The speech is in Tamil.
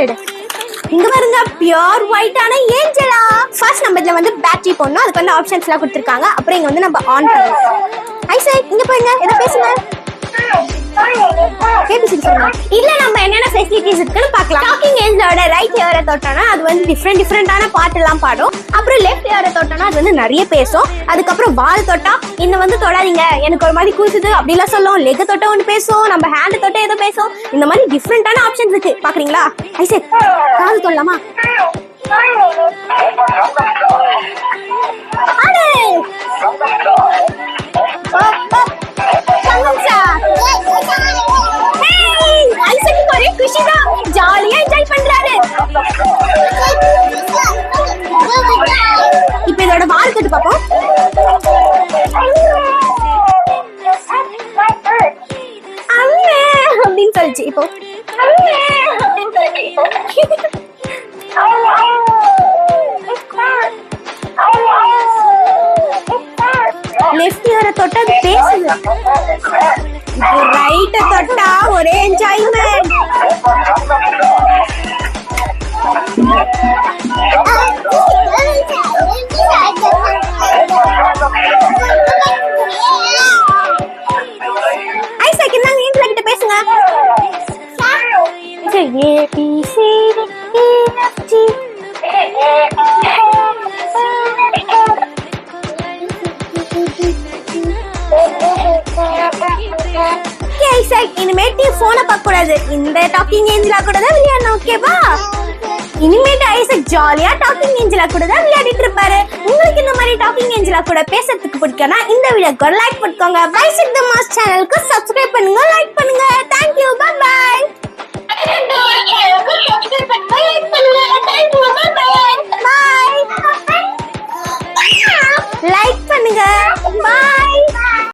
இதை இங்க பாருங்க, பியூர் ஒயிட்டான ஏஞ்சலா. ஃபர்ஸ்ட் நம்ம இதுல வந்து பேட்டரி போடணும், அதுக்கு வந்து ஆப்ஷன்ஸ் எல்லாம் கொடுத்துருக்காங்க. அப்புறம் இங்க வந்து நம்ம ஆன் பண்ணலாம். ஐசக் இங்க பாருங்க, எதை பேசுங்க இல்ல நம்ம என்னென்ன ஃபெசிலிட்டிஸ் இருக்குன்னு பார்க்கலாம். டாக்கிங் ஏஞ்சலோட ரைட் இயரை தொட்டோம்னா அது வந்து டிஃப்ரெண்டான பாட்டு எல்லாம் பாடும். அப்புறம் லெஃப்ட் இயரை தொட்டோம்னா அது வந்து நிறைய பேசும். அதுக்கப்புறம் வால் தொட்டா இன்னும் வந்து தொடாதீங்க, எனக்கு ஒரு மாதிரி கூசுது அப்படிலாம் சொல்லும். லெக் தொட்ட ஒன்று பேசும், நம்ம ஹேண்ட் தொட்ட ஏதோ பேசும். இந்த மாதிரி டிஃப்ரெண்டான ஆப்ஷன்ஸ் இருக்கு, பாக்குறீங்களா? ஐசக் காது தொடலாமா? ஜாலியா என்ஜாய் பண்றாரு. இப்ப இதோட வால் கட்டு பாப்போம். அம்மே அப்படின்னு சொல்லிச்சு. இப்போ லெஃப்ட் இயரை தொட்டா அது பேசுது, ரைட்ட தொட்டா ஒரே என்ஜாய்மெண்ட். ஐசக் இந்தாங்க, ஏஞ்சலா கிட்ட பேசுங்க. இனிமேட்டு போனை பார்க்க கூடாது, இந்த டாக்கிங் ஏஞ்சலா கூட தான் விளையாடணும், ஓகேவா? இனிமேட்டு ஐசக் ஜாலியா டாக்கிங் ஏஞ்சலா கூட தான் விளையாடிட்டு இருப்பாரு. உங்களுக்கு இந்த மாதிரி டாக்கிங் ஏஞ்சலா கூட பேசுறதுக்கு பிடிக்கும்னா இந்த வீடியோக்கு லைக் பண்ணிக்கோங்க. பைசெக் தி மாஸ் சேனலுக்கு சப்ஸ்கிரைப் பண்ணுங்க, லைக் பண்ணுங்க.